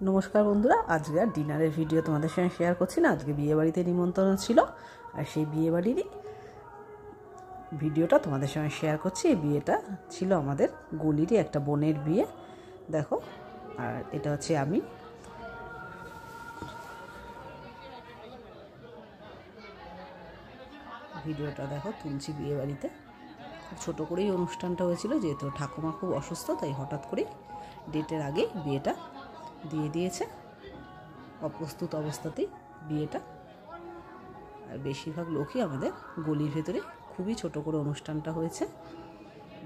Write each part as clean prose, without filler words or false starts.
নমস্কার বন্ধুরা, আজকে আর ডিনারের ভিডিও তোমাদের সঙ্গে শেয়ার করছি না। আজকে বিয়েবাড়িতে নিমন্ত্রণ ছিল, আর সেই বিয়েবাড়িরই ভিডিওটা তোমাদের সঙ্গে শেয়ার করছি। এই বিয়েটা ছিল আমাদের গলিরই একটা বোনের বিয়ে, দেখো। আর এটা হচ্ছে আমি। ভিডিওটা দেখো তুলছি বিয়েবাড়িতে। খুব ছোটো করেই অনুষ্ঠানটা হয়েছিল, যেহেতু ঠাকুমা খুব অসুস্থ, তাই হঠাৎ করেই ডেটের আগেই বিয়েটা দিয়ে দিয়েছে, অপ্রস্তুত অবস্থাতেই বিয়েটা। আর বেশিরভাগ লোকই আমাদের গলির ভেতরে, খুবই ছোট করে অনুষ্ঠানটা হয়েছে,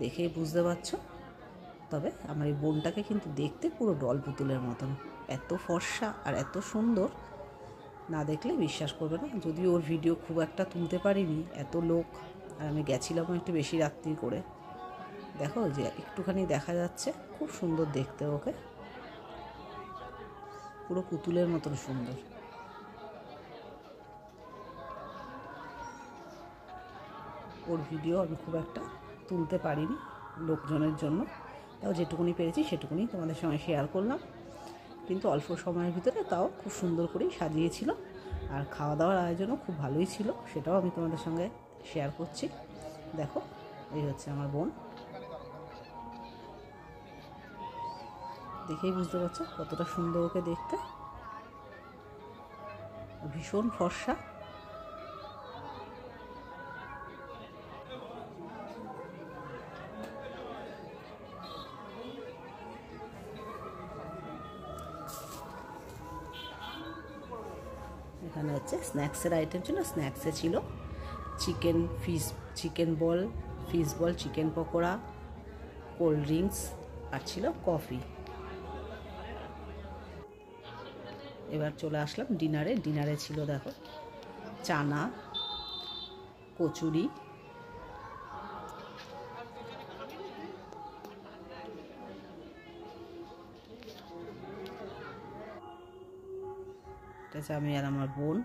দেখেই বুঝতে পারছো। তবে আমার এই বোনটাকে কিন্তু দেখতে পুরো ডল পুতুলের মতন, এত ফর্সা আর এত সুন্দর, না দেখলে বিশ্বাস করবে না। যদিও ওর ভিডিও খুব একটা তুলতে পারিনি, এত লোক, আর আমি গেছিলাম একটু বেশি রাত্রি করে। দেখো যে একটুখানি দেখা যাচ্ছে, খুব সুন্দর দেখতে, ওকে পুরো পুতুলের মতন সুন্দর। ওর ভিডিও আমি খুব একটা তুলতে পারিনি লোকজনের জন্য, তাও যেটুকুনি পেরেছি সেটুকুনি তোমাদের সঙ্গে শেয়ার করলাম। কিন্তু অল্প সময়ের ভিতরে তাও খুব সুন্দর করেই সাজিয়েছিল, আর খাওয়া দাওয়ার আয়োজনও খুব ভালোই ছিল, সেটাও আমি তোমাদের সঙ্গে শেয়ার করছি। দেখো, এই হচ্ছে আমার বোন, দেখেই বুঝতে পারছো কতটা সুন্দর ওকে দেখতে, ভীষণ ফর্সা। এখানে হচ্ছে স্ন্যাক্সের আইটেম ছিল। স্ন্যাক্সে ছিল chicken ball, fish ball, chicken pakora, cold drinks, আর ছিল কফি। এবার চলে আসলাম ডিনারে। ডিনারে ছিল দেখো চানা, কচুরি, এটা হচ্ছে আমি আর আমার বোন।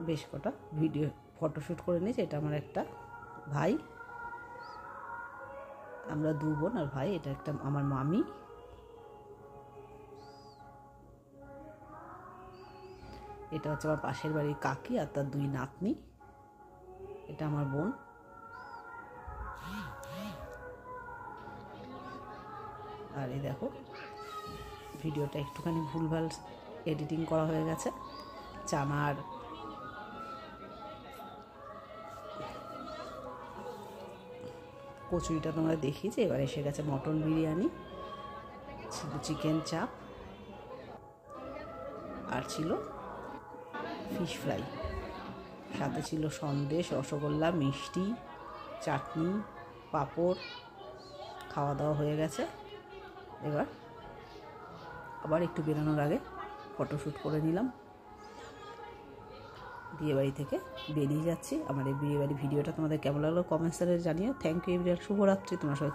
বেশ কটা ভিডিও ফটোশ্যুট করে নিয়েছি। এটা আমার একটা ভাই, আমরা দু বোন আর ভাই। এটা একটা আমার মামি, এটা হচ্ছে আমার পাশের বাড়ির কাকি আর তার দুই নাতনি। এটা আমার বোন। আর এই দেখো ভিডিওটা একটুখানি ভুলভাল এডিটিং করা হয়ে গেছে। চানার কচুরিটা তোমরা দেখিয়েছি। এবার এসে গেছে মটন বিরিয়ানি, ছিল চিকেন চাপ, আর ছিল ফিশ ফ্রাই, সাথে ছিল সন্দেশ, রসগোল্লা, মিষ্টি, চাটনি, পাঁপড়। খাওয়া দাওয়া হয়ে গেছে। এবার আবার একটু বেরোনোর আগে ফটোশ্যুট করে নিলাম। বিয়েবাড়ি থেকে বেরিয়ে যাচ্ছি। আমার এই বিয়েবাড়ি ভিডিওটা তোমাদের কেমন লাগলো কমেন্টসে জানিও। থ্যাংক ইউ এভরিওয়ান, শুভরাত্রি। তোমার সবাই